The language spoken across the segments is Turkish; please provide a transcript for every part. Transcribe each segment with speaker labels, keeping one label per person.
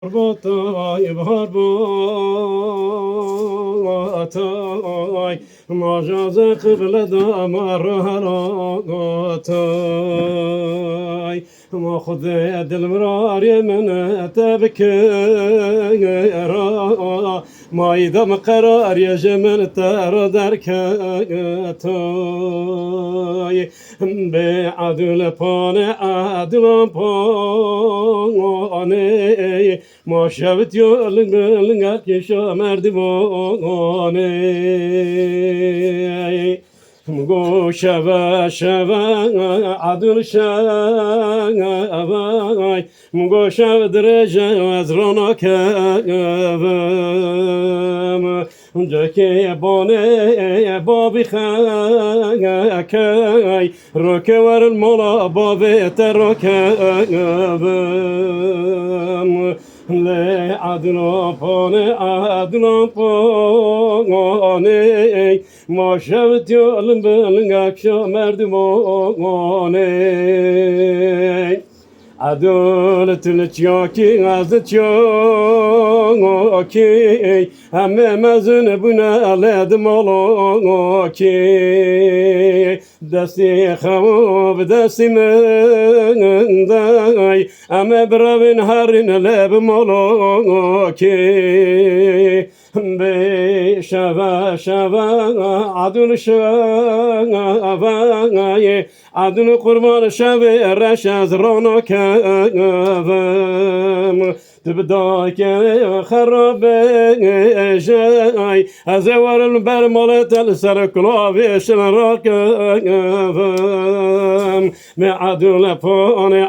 Speaker 1: Batay batay Majaz kıble damar haratay Ma khude dil mrar yemen tebkera Ma idam karar yemen tar derkatay Be adul pane adul pane ما شفت يولنك شمر ديواني مگو شوا عدل شوای مگو شو درجه از رونق اونجا که بانه بابی خاکی روکه ور المولا بابی تروکم Le adno pone ma şevt yolun belin akşam merdivane Adoletül çyaki azı çyaki Hemme mezun buna aledim oloki Desti xav desti menday Ame bravin harin lebim oloki Be şava adul şavaye Adını kurban şave reşaz ronokavım تبداك خرب جاي أزور البرملة السرك لابيش الركام معدل فوني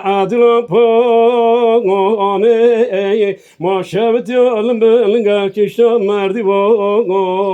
Speaker 1: ما شفت يوم بلغاك شمر ديواني